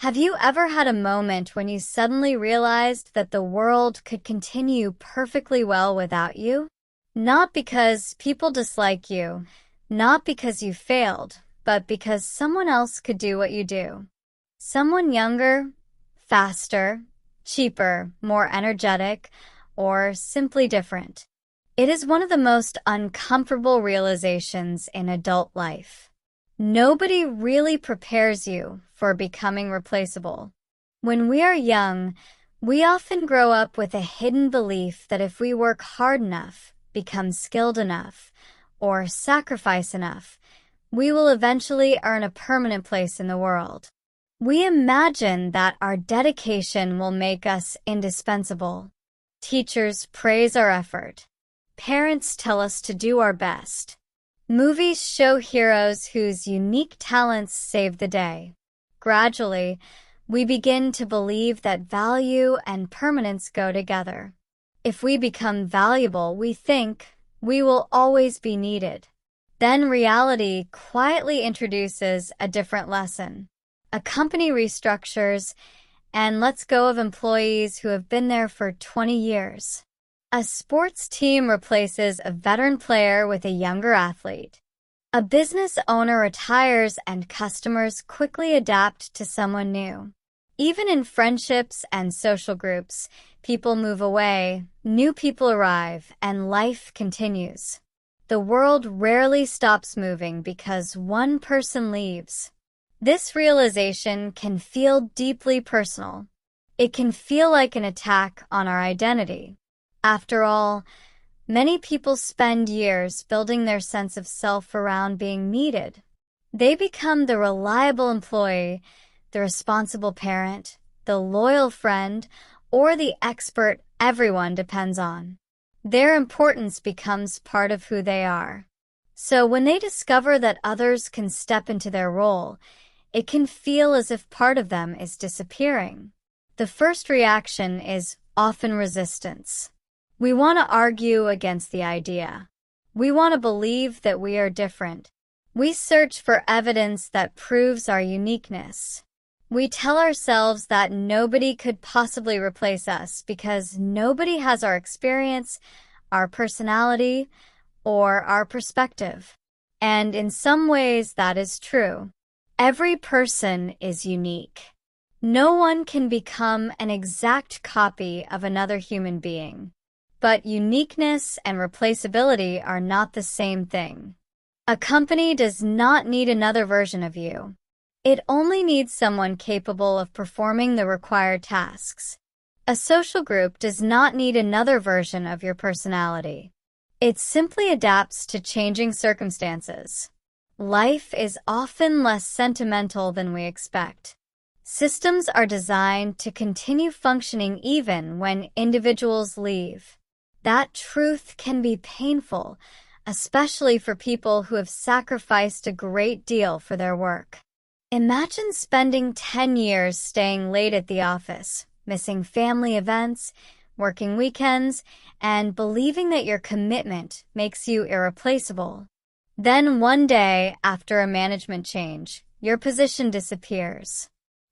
Have you ever had a moment when you suddenly realized that the world could continue perfectly well without you? Not because people dislike you, not because you failed, but because someone else could do what you do. Someone younger, faster, cheaper, more energetic, or simply different. It is one of the most uncomfortable realizations in adult life. Nobody really prepares you for becoming replaceable. When we are young, we often grow up with a hidden belief that if we work hard enough, become skilled enough, or sacrifice enough, we will eventually earn a permanent place in the world. We imagine that our dedication will make us indispensable. Teachers praise our effort. Parents tell us to do our best. Movies show heroes whose unique talents save the day. Gradually, we begin to believe that value and permanence go together. If we become valuable, we think we will always be needed. Then reality quietly introduces a different lesson. A company restructures and lets go of employees who have been there for 20 years. A sports team replaces a veteran player with a younger athlete. A business owner retires and customers quickly adapt to someone new. Even in friendships and social groups, people move away, new people arrive, and life continues. The world rarely stops moving because one person leaves. This realization can feel deeply personal. It can feel like an attack on our identity. After all, many people spend years building their sense of self around being needed. They become the reliable employee, the responsible parent, the loyal friend, or the expert everyone depends on. Their importance becomes part of who they are. So when they discover that others can step into their role, it can feel as if part of them is disappearing. The first reaction is often resistance. We want to argue against the idea. We want to believe that we are different. We search for evidence that proves our uniqueness. We tell ourselves that nobody could possibly replace us because nobody has our experience, our personality, or our perspective. And in some ways, that is true. Every person is unique. No one can become an exact copy of another human being. But uniqueness and replaceability are not the same thing. A company does not need another version of you. It only needs someone capable of performing the required tasks. A social group does not need another version of your personality. It simply adapts to changing circumstances. Life is often less sentimental than we expect. Systems are designed to continue functioning even when individuals leave. That truth can be painful, especially for people who have sacrificed a great deal for their work. Imagine spending 10 years staying late at the office, missing family events, working weekends, and believing that your commitment makes you irreplaceable. Then one day, after a management change, your position disappears.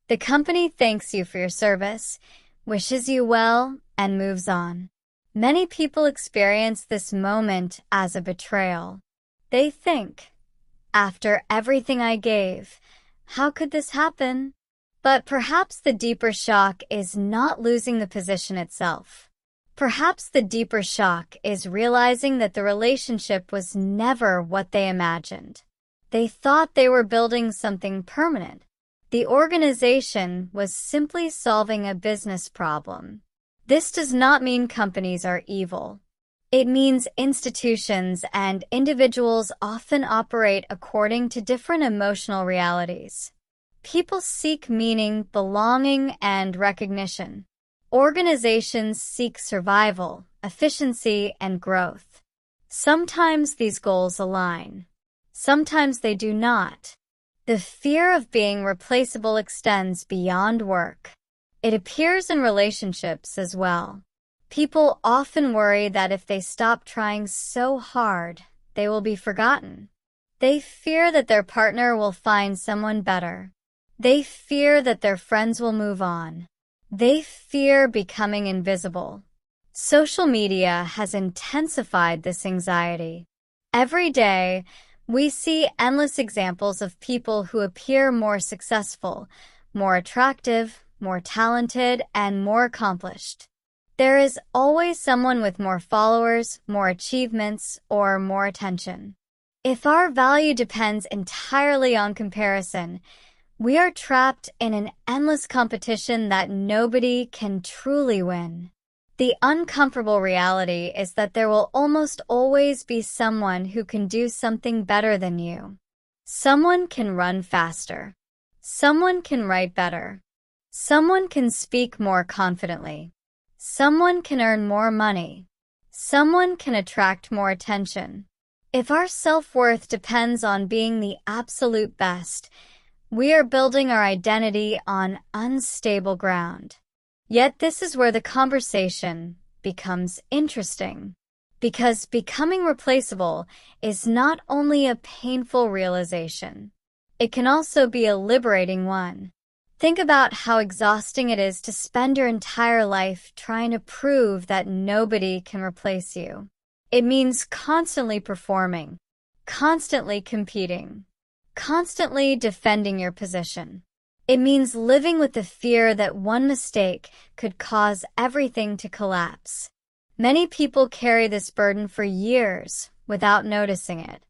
The company thanks you for your service, wishes you well, and moves on. Many people experience this moment as a betrayal. They think, after everything I gave, how could this happen? But perhaps the deeper shock is not losing the position itself. Perhaps the deeper shock is realizing that the relationship was never what they imagined. They thought they were building something permanent. The organization was simply solving a business problem. This does not mean companies are evil. It means institutions and individuals often operate according to different emotional realities. People seek meaning, belonging, and recognition. Organizations seek survival, efficiency, and growth. Sometimes these goals align. Sometimes they do not. The fear of being replaceable extends beyond work. It appears in relationships as well. People often worry that if they stop trying so hard, they will be forgotten. They fear that their partner will find someone better. They fear that their friends will move on. They fear becoming invisible. Social media has intensified this anxiety. Every day, we see endless examples of people who appear more successful, more attractive, more talented, and more accomplished. There is always someone with more followers, more achievements, or more attention. If our value depends entirely on comparison, we are trapped in an endless competition that nobody can truly win. The uncomfortable reality is that there will almost always be someone who can do something better than you. Someone can run faster. Someone can write better. Someone can speak more confidently. Someone can earn more money. Someone can attract more attention. If our self-worth depends on being the absolute best, we are building our identity on unstable ground. Yet this is where the conversation becomes interesting, because becoming replaceable is not only a painful realization, it can also be a liberating one. Think about how exhausting it is to spend your entire life trying to prove that nobody can replace you. It means constantly performing, constantly competing, constantly defending your position. It means living with the fear that one mistake could cause everything to collapse. Many people carry this burden for years without noticing it.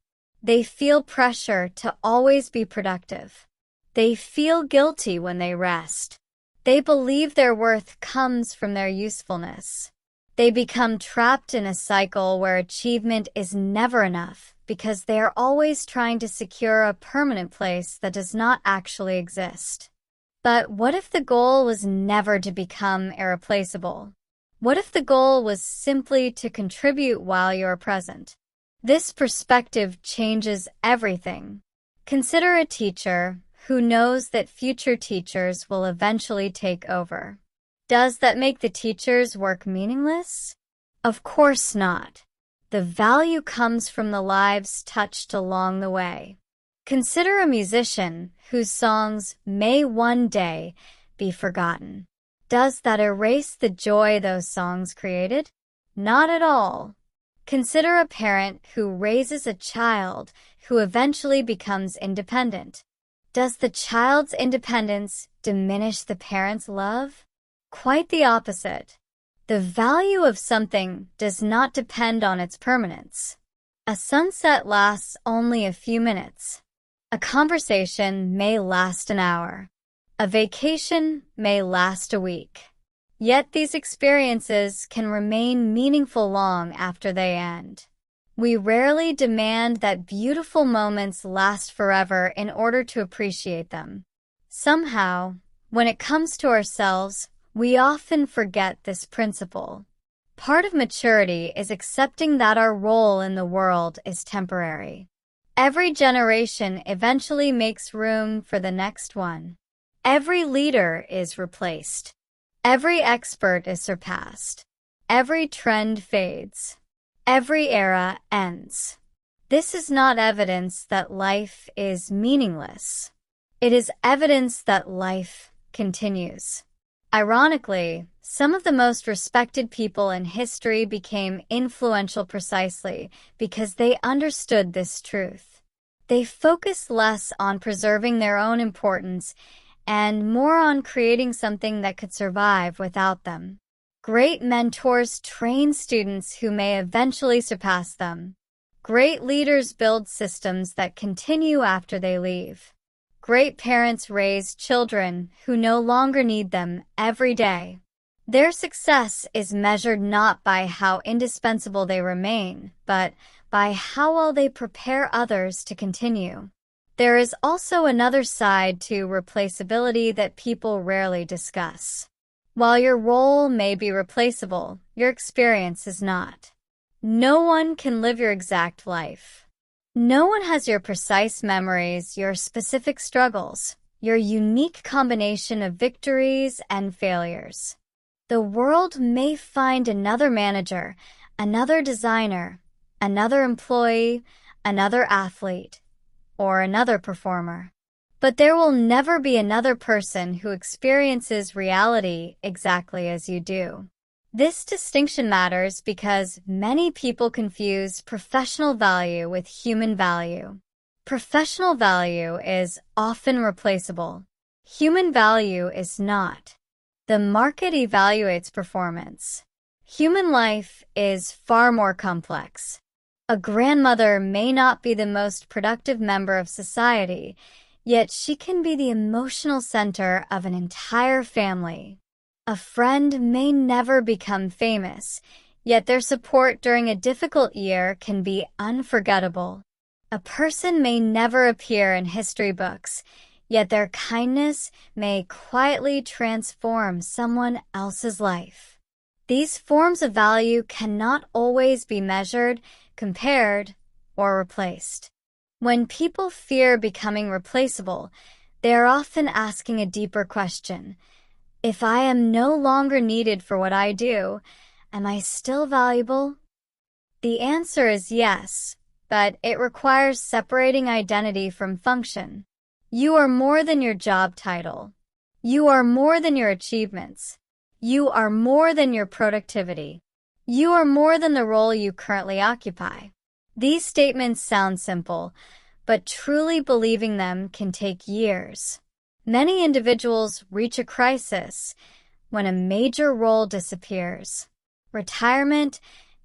They feel pressure to always be productive. They feel guilty when they rest. They believe their worth comes from their usefulness. They become trapped in a cycle where achievement is never enough because they are always trying to secure a permanent place that does not actually exist. But what if the goal was never to become irreplaceable? What if the goal was simply to contribute while you are present? This perspective changes everything. Consider a teacher who knows that future teachers will eventually take over. Does that make the teacher's work meaningless? Of course not. The value comes from the lives touched along the way. Consider a musician whose songs may one day be forgotten. Does that erase the joy those songs created? Not at all. Consider a parent who raises a child who eventually becomes independent. Does the child's independence diminish the parent's love? Quite the opposite. The value of something does not depend on its permanence. A sunset lasts only a few minutes. A conversation may last an hour. A vacation may last a week. Yet these experiences can remain meaningful long after they end. We rarely demand that beautiful moments last forever in order to appreciate them. Somehow, when it comes to ourselves, we often forget this principle. Part of maturity is accepting that our role in the world is temporary. Every generation eventually makes room for the next one. Every leader is replaced. Every expert is surpassed. Every trend fades. Every era ends. This is not evidence that life is meaningless. It is evidence that life continues. Ironically, some of the most respected people in history became influential precisely because they understood this truth. They focused less on preserving their own importance and more on creating something that could survive without them. Great mentors train students who may eventually surpass them. Great leaders build systems that continue after they leave. Great parents raise children who no longer need them every day. Their success is measured not by how indispensable they remain, but by how well they prepare others to continue. There is also another side to replaceability that people rarely discuss. While your role may be replaceable, your experience is not. No one can live your exact life. No one has your precise memories, your specific struggles, your unique combination of victories and failures. The world may find another manager, another designer, another employee, another athlete, or another performer. But there will never be another person who experiences reality exactly as you do. This distinction matters because many people confuse professional value with human value. Professional value is often replaceable. Human value is not. The market evaluates performance. Human life is far more complex. A grandmother may not be the most productive member of society, yet she can be the emotional center of an entire family. A friend may never become famous, yet their support during a difficult year can be unforgettable. A person may never appear in history books, yet their kindness may quietly transform someone else's life. These forms of value cannot always be measured, compared, or replaced. When people fear becoming replaceable, they are often asking a deeper question. If I am no longer needed for what I do, am I still valuable? The answer is yes, but it requires separating identity from function. You are more than your job title. You are more than your achievements. You are more than your productivity. You are more than the role you currently occupy. These statements sound simple, but truly believing them can take years. Many individuals reach a crisis when a major role disappears. Retirement,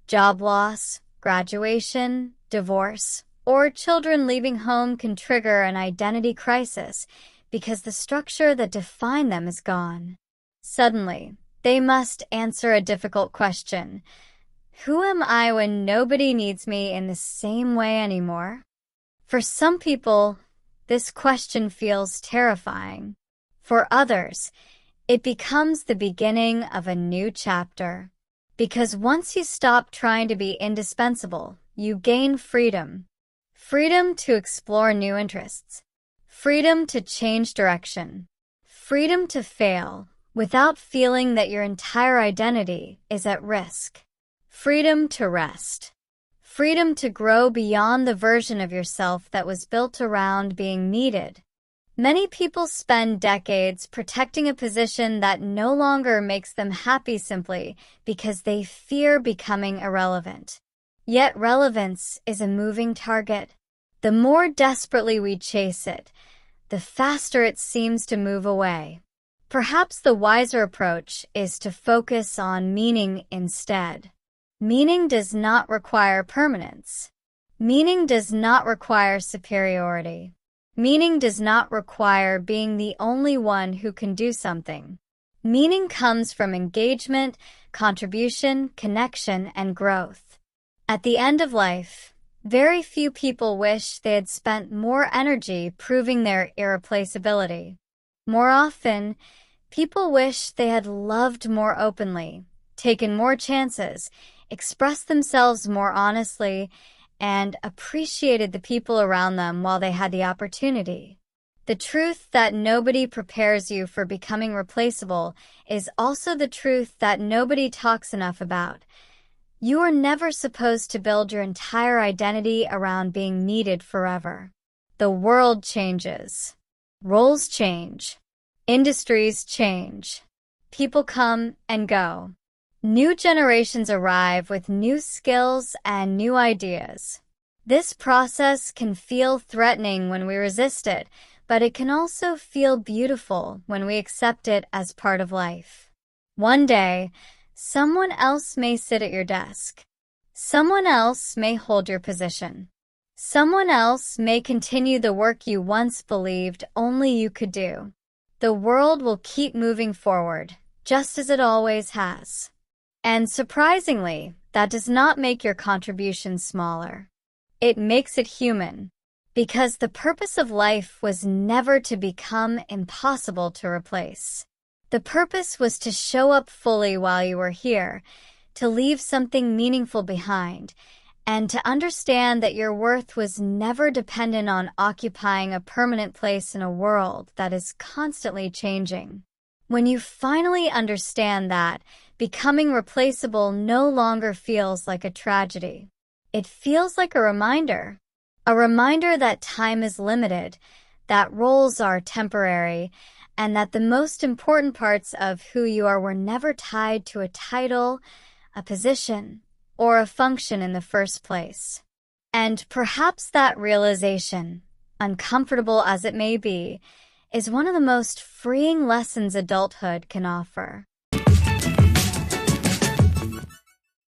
job loss, graduation, divorce, or children leaving home can trigger an identity crisis because the structure that defined them is gone. Suddenly, they must answer a difficult question. Who am I when nobody needs me in the same way anymore? For some people, this question feels terrifying. For others, it becomes the beginning of a new chapter. Because once you stop trying to be indispensable, you gain freedom. Freedom to explore new interests. Freedom to change direction. Freedom to fail without feeling that your entire identity is at risk. Freedom to rest. Freedom to grow beyond the version of yourself that was built around being needed. Many people spend decades protecting a position that no longer makes them happy simply because they fear becoming irrelevant. Yet relevance is a moving target. The more desperately we chase it, the faster it seems to move away. Perhaps the wiser approach is to focus on meaning instead. Meaning does not require permanence. Meaning does not require superiority. Meaning does not require being the only one who can do something. Meaning comes from engagement, contribution, connection, and growth. At the end of life, very few people wish they had spent more energy proving their irreplaceability. More often, people wish they had loved more openly, taken more chances, expressed themselves more honestly, and appreciated the people around them while they had the opportunity. The truth that nobody prepares you for becoming replaceable is also the truth that nobody talks enough about. You are never supposed to build your entire identity around being needed forever. The world changes. Roles change. Industries change. People come and go. New generations arrive with new skills and new ideas. This process can feel threatening when we resist it, but it can also feel beautiful when we accept it as part of life. One day, someone else may sit at your desk. Someone else may hold your position. Someone else may continue the work you once believed only you could do. The world will keep moving forward, just as it always has. And surprisingly, that does not make your contribution smaller. It makes it human, because the purpose of life was never to become impossible to replace. The purpose was to show up fully while you were here, to leave something meaningful behind, and to understand that your worth was never dependent on occupying a permanent place in a world that is constantly changing. When you finally understand that, becoming replaceable no longer feels like a tragedy. It feels like a reminder that time is limited, that roles are temporary, and that the most important parts of who you are were never tied to a title, a position, or a function in the first place. And perhaps that realization, uncomfortable as it may be, is one of the most freeing lessons adulthood can offer.